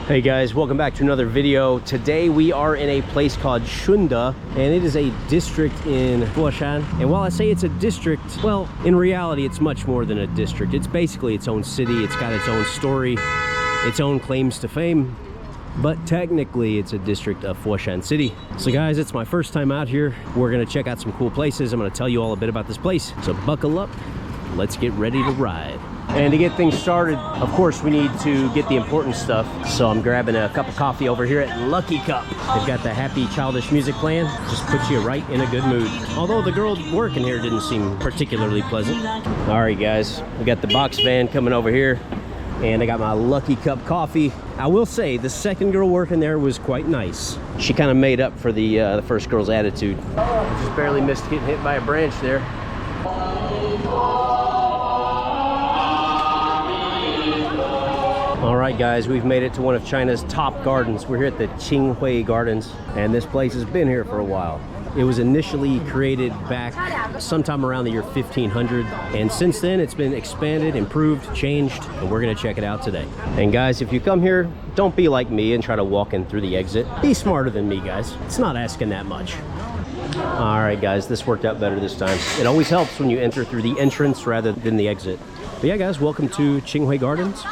Hey guys, welcome back to another video. Today we are in a place called Shunda, and it is a district in Foshan. And while I say it's a district, well, in reality it's much more than a district. It's basically its own city. It's got its own story, its own claims to fame, but technically it's a district of Foshan City. So guys, it's my first time out here. We're gonna check out some cool places. I'm gonna tell you all a bit about this place. So buckle up, let's get ready to ride. And to get things started, of course, we need to get the important stuff. So I'm grabbing a cup of coffee over here at Lucky Cup. They've got the happy childish music playing. Just puts you right in a good mood. Although the girl working here didn't seem particularly pleasant. All right, guys, we got the box van coming over here. And I got my Lucky Cup coffee. I will say, the second girl working there was quite nice. She kind of made up for the first girl's attitude. I just barely missed getting hit by a branch there. All right, guys, we've made it to one of China's top gardens. We're here at the Qinghui Gardens, and this place has been here for a while. It was initially created back sometime around the year 1500, and since then it's been expanded, improved, changed, and we're gonna check it out today. And guys, if you come here, don't be like me and try to walk in through the exit. Be smarter than me, guys. It's not asking that much. All right, guys, this worked out better this time. It always helps when you enter through the entrance rather than the exit. But yeah, guys, welcome to Qinghui Gardens.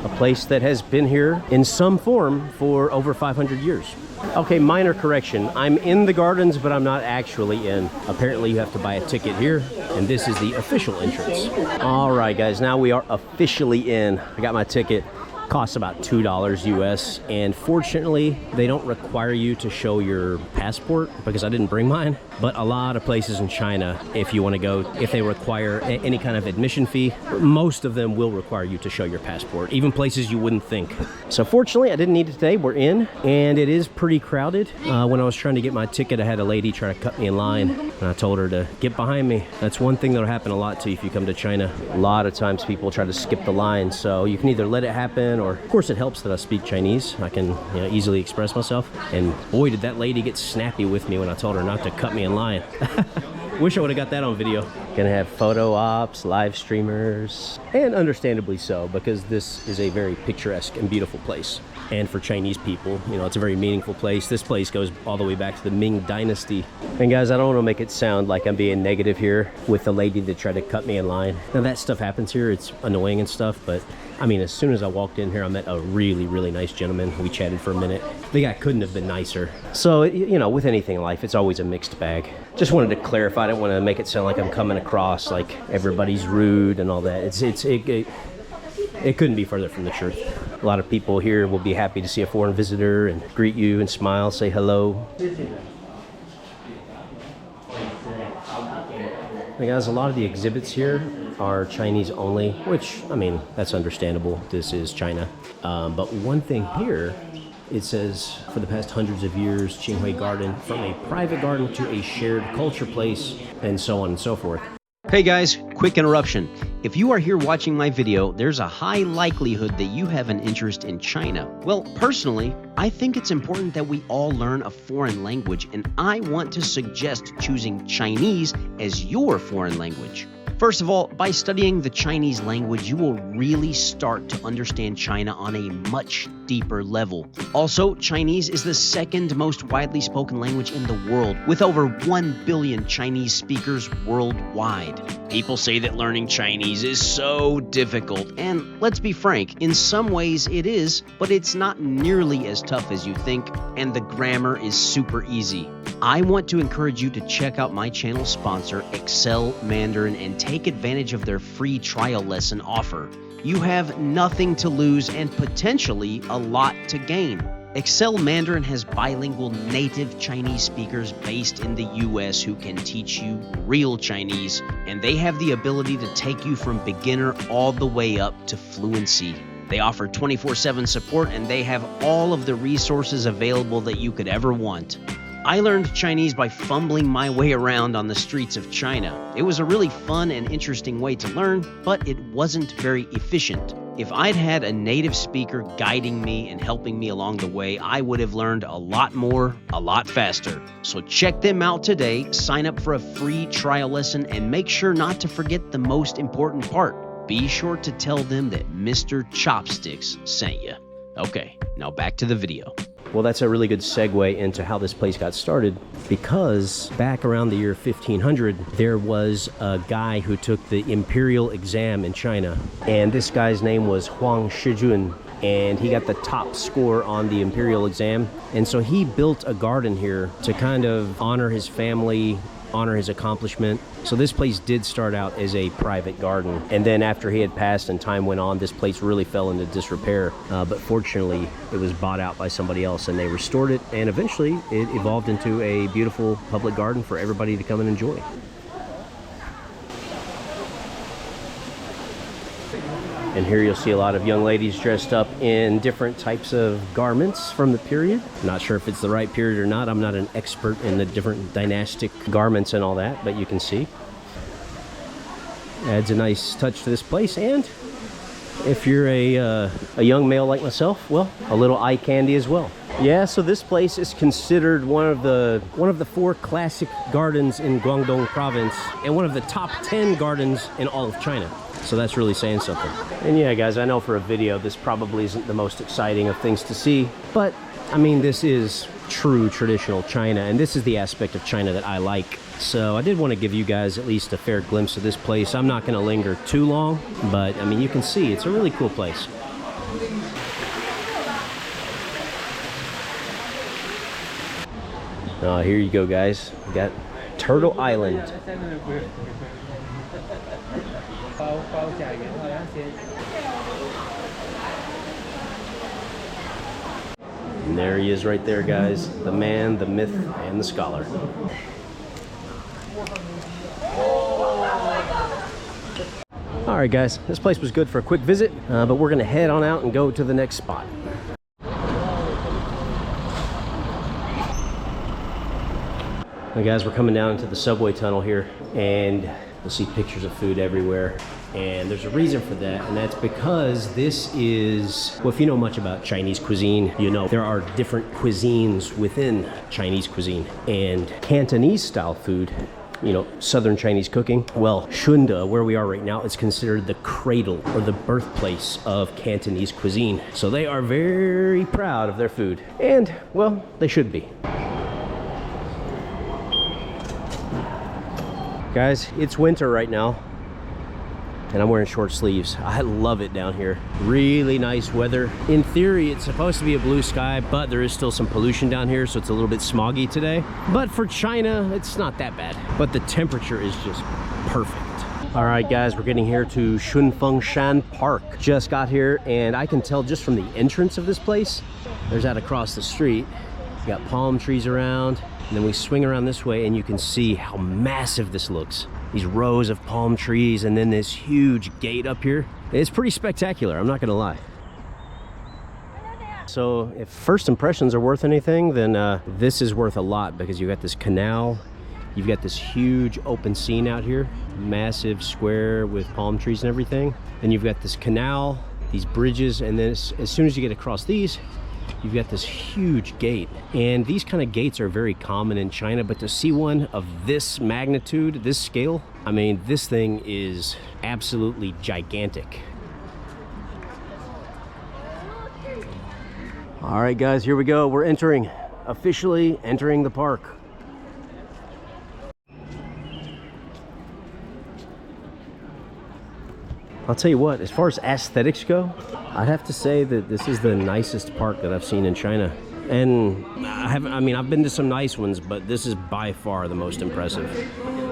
A place that has been here in some form for over 500 years. Okay, minor correction. I'm in the gardens, but I'm not actually in. Apparently you have to buy a ticket here, and this is the official entrance. All right, guys, now we are officially in. I got my ticket. Costs about $2 US, and fortunately they don't require you to show your passport because I didn't bring mine. But a lot of places in China, if you want to go, if they require any kind of admission fee, most of them will require you to show your passport, even places you wouldn't think. So fortunately I didn't need it today. We're in, and it is pretty crowded. When I was trying to get my ticket, I had a lady try to cut me in line, and I told her to get behind me. That's one thing that'll happen a lot to you if you come to China. A lot of times people try to skip the line, so you can either let it happen, or of course it helps that I speak Chinese. I can easily express myself. And boy, did that lady get snappy with me when I told her not to cut me in line. Wish I would have got that on video. Gonna have photo ops, live streamers, and understandably so, because this is a very picturesque and beautiful place. And for Chinese people, it's a very meaningful place. This place goes all the way back to the Ming Dynasty. And guys, I don't want to make it sound like I'm being negative here with the lady that tried to cut me in line. Now that stuff happens here, it's annoying and stuff, but I mean, as soon as I walked in here, I met a really, really nice gentleman. We chatted for a minute. The guy couldn't have been nicer. So, with anything in life, it's always a mixed bag. Just wanted to clarify. I didn't want to make it sound like I'm coming across like everybody's rude and all that. It couldn't be further from the truth. A lot of people here will be happy to see a foreign visitor and greet you and smile, say hello. Hey guys, a lot of the exhibits here are Chinese only, which, I mean, that's understandable. This is China. But one thing here, it says, for the past hundreds of years, Qinghui Garden, from a private garden to a shared culture place, and so on and so forth. Hey guys, quick interruption. If you are here watching my video, there's a high likelihood that you have an interest in China. Well, personally, I think it's important that we all learn a foreign language, and I want to suggest choosing Chinese as your foreign language. First of all, by studying the Chinese language, you will really start to understand China on a much deeper level. Also, Chinese is the second most widely spoken language in the world, with over 1 billion Chinese speakers worldwide. People say that learning Chinese is so difficult, and let's be frank, in some ways it is, but it's not nearly as tough as you think, and the grammar is super easy. I want to encourage you to check out my channel sponsor, Excel Mandarin, and take advantage of their free trial lesson offer. You have nothing to lose and potentially a lot to gain. Excel Mandarin has bilingual native Chinese speakers based in the US who can teach you real Chinese, and they have the ability to take you from beginner all the way up to fluency. They offer 24/7 support, and they have all of the resources available that you could ever want. I learned Chinese by fumbling my way around on the streets of China. It was a really fun and interesting way to learn, but it wasn't very efficient. If I'd had a native speaker guiding me and helping me along the way, I would have learned a lot more, a lot faster. So check them out today, sign up for a free trial lesson, and make sure not to forget the most important part. Be sure to tell them that Mr. Chopsticks sent you. Okay, now back to the video. Well, that's a really good segue into how this place got started, because back around the year 1500, there was a guy who took the imperial exam in China, and this guy's name was Huang Shijun, and he got the top score on the imperial exam. And so he built a garden here to kind of honor his family, honor his accomplishment. So this place did start out as a private garden, and then after he had passed and time went on, this place really fell into disrepair, but fortunately it was bought out by somebody else and they restored it, and eventually it evolved into a beautiful public garden for everybody to come and enjoy. And here you'll see a lot of young ladies dressed up in different types of garments from the period. Not sure if it's the right period or not. I'm not an expert in the different dynastic garments and all that, but you can see. Adds a nice touch to this place. And if you're a young male like myself, well, a little eye candy as well. Yeah, so this place is considered one of the 4 classic gardens in Guangdong Province, and one of the top 10 gardens in all of China. So that's really saying something. And yeah, guys, I know for a video, this probably isn't the most exciting of things to see, but I mean, this is true traditional China, and this is the aspect of China that I like. So I did want to give you guys at least a fair glimpse of this place. I'm not going to linger too long, but I mean, you can see it's a really cool place. Here you go, guys. We got Turtle Island. And there he is right there, guys. The man, the myth, and the scholar. All right, guys, this place was good for a quick visit, but we're gonna head on out and go to the next spot. Hey guys, we're coming down into the subway tunnel here, and you'll see pictures of food everywhere. And there's a reason for that, and that's because this is, well, if you know much about Chinese cuisine, you know there are different cuisines within Chinese cuisine. And Cantonese style food, you know, Southern Chinese cooking, well, Shunda, where we are right now, is considered the cradle or the birthplace of Cantonese cuisine. So they are very proud of their food, and well, they should be. Guys, it's winter right now, and I'm wearing short sleeves. I love it down here. Really nice weather. In theory, it's supposed to be a blue sky, but there is still some pollution down here, so it's a little bit smoggy today. But for China, it's not that bad. But the temperature is just perfect. All right, guys, we're getting here to Shunfengshan Park. Just got here, and I can tell just from the entrance of this place, there's that across the street. You got palm trees around. And then we swing around this way, and you can see how massive this looks. These rows of palm trees, and then this huge gate up here. It's pretty spectacular, I'm not gonna lie. So if first impressions are worth anything, then this is worth a lot, because you got this canal, you've got this huge open scene out here, massive square with palm trees and everything. Then you've got this canal, these bridges, and then as soon as you get across these, you've got this huge gate. And these kind of gates are very common in China, but to see one of this magnitude, this scale, I mean, this thing is absolutely gigantic. All right, guys, here we go. We're officially entering the park. I'll tell you what, as far as aesthetics go, I'd have to say that this is the nicest park that I've seen in China. And I've been to some nice ones, but this is by far the most impressive.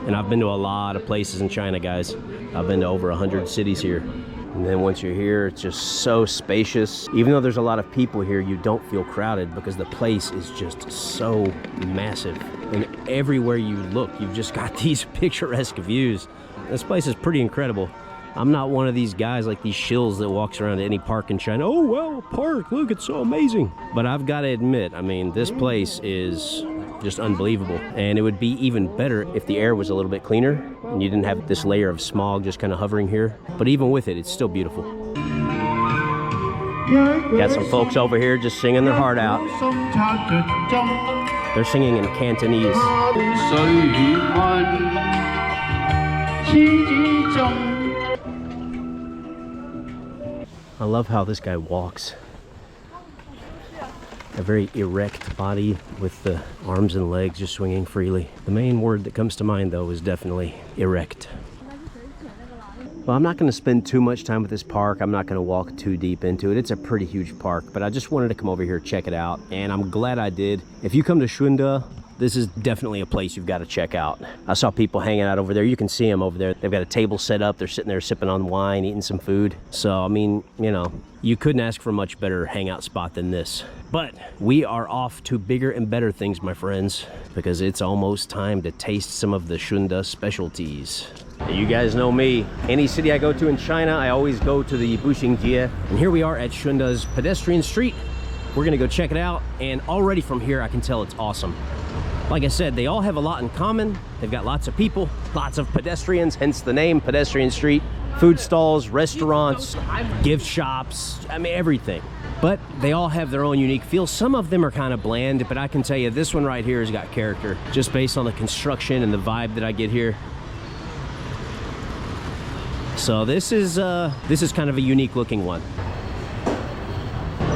And I've been to a lot of places in China, guys. I've been to over 100 cities here. And then once you're here, it's just so spacious. Even though there's a lot of people here, you don't feel crowded because the place is just so massive. And everywhere you look, you've just got these picturesque views. This place is pretty incredible. I'm not one of these guys like these shills that walks around to any park in China. Oh, well, park, look, it's so amazing. But I've got to admit, I mean, this place is just unbelievable. And it would be even better if the air was a little bit cleaner and you didn't have this layer of smog just kind of hovering here. But even with it, it's still beautiful. Got some folks over here just singing their heart out. They're singing in Cantonese. I love how this guy walks. A very erect body with the arms and legs just swinging freely. The main word that comes to mind though is definitely erect. Well, I'm not going to spend too much time with this park. I'm not going to walk too deep into it. It's a pretty huge park, but I just wanted to come over here, check it out, and I'm glad I did. If you come to Shunda, this is definitely a place you've got to check out. I saw people hanging out over there. You can see them over there. They've got a table set up. They're sitting there sipping on wine, eating some food. So, I mean, you know, you couldn't ask for a much better hangout spot than this. But we are off to bigger and better things, my friends, because it's almost time to taste some of the Shunda specialties. You guys know me. Any city I go to in China, I always go to the Buxingjie. And here we are at Shunda's pedestrian street. We're gonna go check it out, and already from here I can tell it's awesome. Like I said, they all have a lot in common. They've got lots of people, lots of pedestrians, hence the name pedestrian street. Food stalls, restaurants, gift shops, I mean everything. But they all have their own unique feel. Some of them are kind of bland, but I can tell you this one right here has got character, just based on the construction and the vibe that I get here. So this is kind of a unique looking one.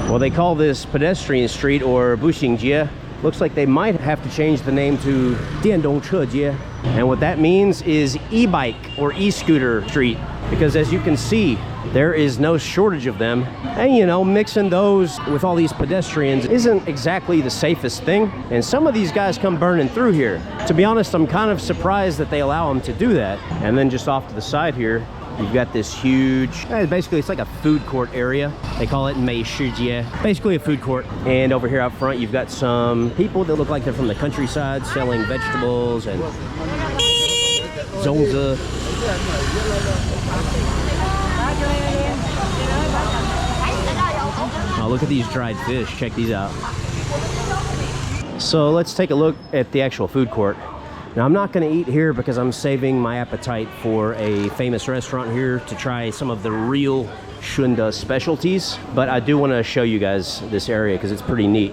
Well, they call this pedestrian street or Buxingjie. Looks like they might have to change the name to Diandongchejie. And what that means is e-bike or e-scooter street, because as you can see, there is no shortage of them. And you know, mixing those with all these pedestrians isn't exactly the safest thing. And some of these guys come burning through here. To be honest, I'm kind of surprised that they allow them to do that. And then just off to the side here, you've got this huge, basically it's like a food court area. They call it Mei Shijie, basically a food court. And over here out front, you've got some people that look like they're from the countryside selling vegetables and zongzi. Oh, look at these dried fish. Check these out. So let's take a look at the actual food court. Now, I'm not going to eat here because I'm saving my appetite for a famous restaurant here to try some of the real Shunda specialties. But I do want to show you guys this area because it's pretty neat.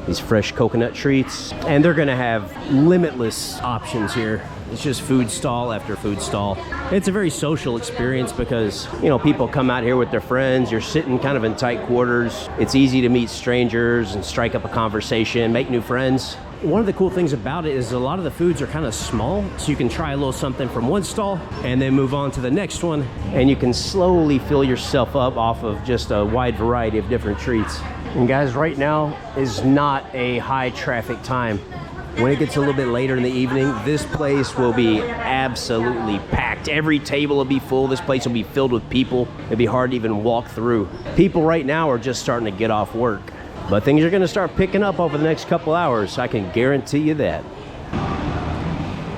These fresh coconut treats. And they're going to have limitless options here. It's just food stall after food stall. It's a very social experience because, you know, people come out here with their friends. You're sitting kind of in tight quarters. It's easy to meet strangers and strike up a conversation, make new friends. One of the cool things about it is a lot of the foods are kind of small, so you can try a little something from one stall and then move on to the next one, and you can slowly fill yourself up off of just a wide variety of different treats. And guys, right now is not a high traffic time. When it gets a little bit later in the evening, this place will be absolutely packed. Every table will be full. This place will be filled with people. It'll be hard to even walk through. People right now are just starting to get off work. But things are going to start picking up over the next couple hours. I can guarantee you that.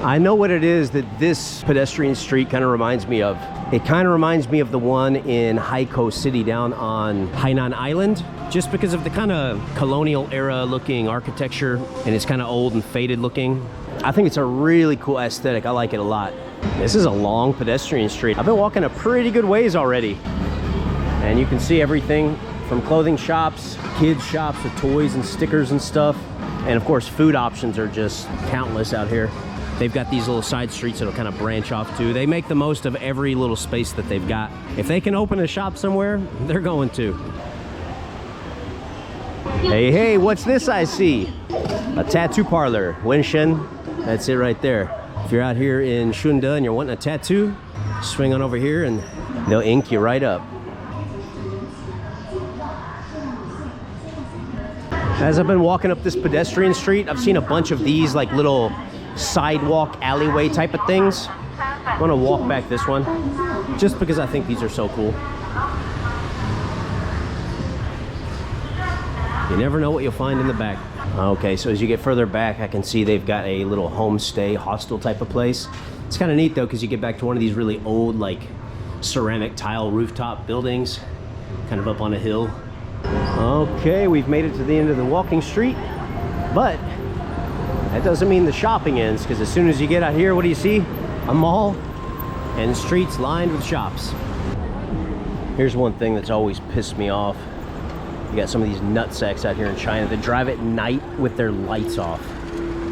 I know what it is that this pedestrian street kind of reminds me of. It kind of reminds me of the one in Haikou City down on Hainan Island, just because of the kind of colonial era looking architecture, and it's kind of old and faded looking. I think it's a really cool aesthetic. I like it a lot. This is a long pedestrian street. I've been walking a pretty good ways already. And you can see everything from clothing shops, kids shops with toys and stickers and stuff. And of course, food options are just countless out here. They've got these little side streets that'll kind of branch off to. They make the most of every little space that they've got. If they can open a shop somewhere, they're going to. Hey, hey, what's this I see? A tattoo parlor, Wenshen. That's it right there. If you're out here in Shunda and you're wanting a tattoo, swing on over here and they'll ink you right up. As I've been walking up this pedestrian street, I've seen a bunch of these like little sidewalk alleyway type of things. I'm gonna walk back this one just because I think these are so cool. You never know what you'll find in the back. Okay, so as you get further back, I can see they've got a little homestay hostel type of place. It's kind of neat though, because you get back to one of these really old like ceramic tile rooftop buildings, kind of up on a hill. Okay, we've made it to the end of the walking street, but that doesn't mean the shopping ends, because as soon as you get out here, what do you see? A mall and streets lined with shops. Here's one thing that's always pissed me off. You got some of these nutsacks out here in China that drive at night with their lights off.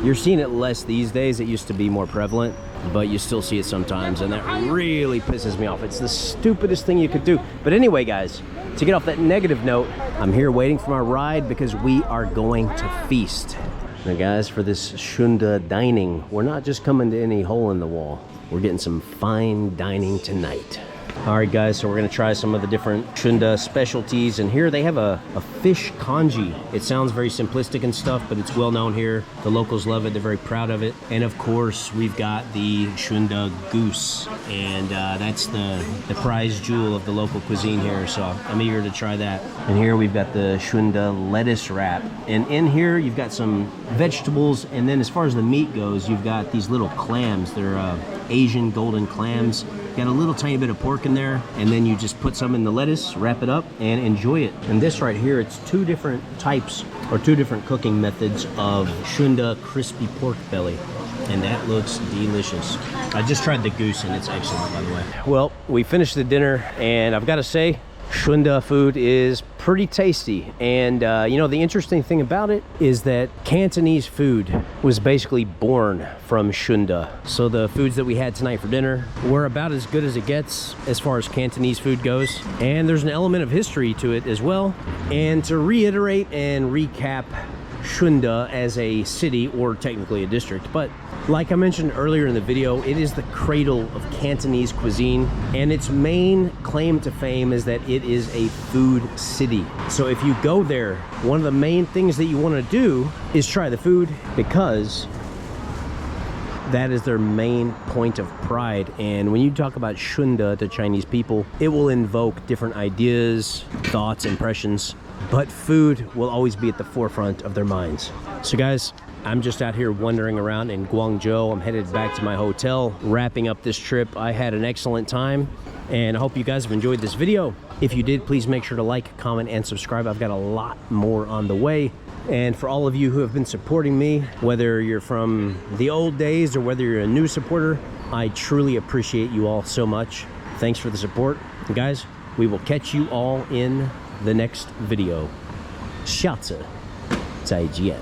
You're seeing it less these days. It used to be more prevalent, but you still see it sometimes, and that really pisses me off. It's the stupidest thing you could do. But anyway, guys, to get off that negative note, I'm here waiting for my ride because we are going to feast. Now guys, for this Shunda dining, we're not just coming to any hole in the wall. We're getting some fine dining tonight. All right, guys, so we're gonna try some of the different Shunda specialties. And here they have a fish congee. It sounds very simplistic and stuff, but it's well known here. The locals love it, they're very proud of it. And of course, we've got the Shunda goose. And that's the prize jewel of the local cuisine here, so I'm eager to try that. And here we've got the Shunda lettuce wrap. And in here, you've got some vegetables, and then as far as the meat goes, you've got these little clams. They're Asian golden clams. Got a little tiny bit of pork in there, and then you just put some in the lettuce, wrap it up, and enjoy it. And this right here, it's two different types or two different cooking methods of Shunda crispy pork belly, and that looks delicious. I just tried the goose, and it's excellent, by the way. Well, we finished the dinner, and I've got to say, Shunda food is pretty tasty. And you know, the interesting thing about it is that Cantonese food was basically born from Shunda. So the foods that we had tonight for dinner were about as good as it gets as far as Cantonese food goes. And there's an element of history to it as well. And to reiterate and recap Shunda as a city, or technically a district, but like I mentioned earlier in the video, it is the cradle of Cantonese cuisine, and its main claim to fame is that it is a food city. So if you go there, one of the main things that you want to do is try the food, because that is their main point of pride. And when you talk about Shunda to Chinese people, it will invoke different ideas, thoughts, impressions, but food will always be at the forefront of their minds. So guys, I'm just out here wandering around in Guangzhou. I'm headed back to my hotel, wrapping up this trip. I had an excellent time, and I hope you guys have enjoyed this video. If you did, please make sure to like, comment, and subscribe. I've got a lot more on the way. And for all of you who have been supporting me, whether you're from the old days or whether you're a new supporter, I truly appreciate you all so much. Thanks for the support. And guys, we will catch you all in the next video. 下次再见.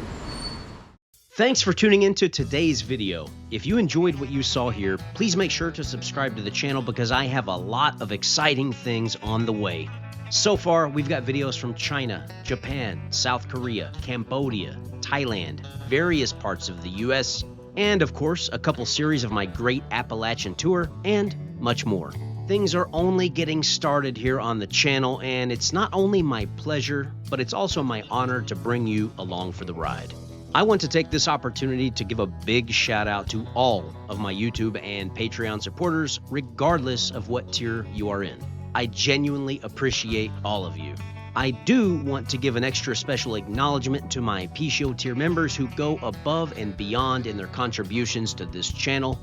Thanks for tuning into today's video. If you enjoyed what you saw here, please make sure to subscribe to the channel because I have a lot of exciting things on the way. So far, we've got videos from China, Japan, South Korea, Cambodia, Thailand, various parts of the US, and of course, a couple series of my Great Appalachian Tour, and much more. Things are only getting started here on the channel, and it's not only my pleasure, but it's also my honor to bring you along for the ride. I want to take this opportunity to give a big shout out to all of my YouTube and Patreon supporters, regardless of what tier you are in. I genuinely appreciate all of you. I do want to give an extra special acknowledgement to my PSHO tier members who go above and beyond in their contributions to this channel.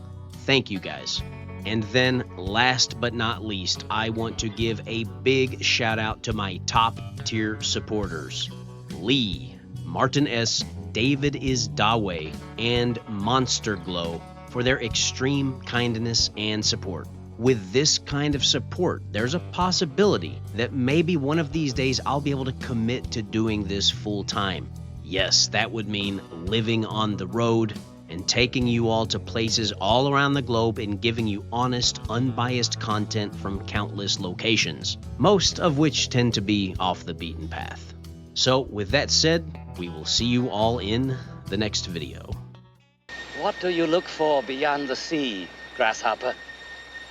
Thank you guys. And then last but not least, I want to give a big shout out to my top tier supporters. Lee, Martin S., David is Dawe, and Monster Glow for their extreme kindness and support. With this kind of support, there's a possibility that maybe one of these days I'll be able to commit to doing this full time. Yes, that would mean living on the road and taking you all to places all around the globe and giving you honest, unbiased content from countless locations, most of which tend to be off the beaten path. So with that said, we will see you all in the next video. What do you look for beyond the sea, grasshopper?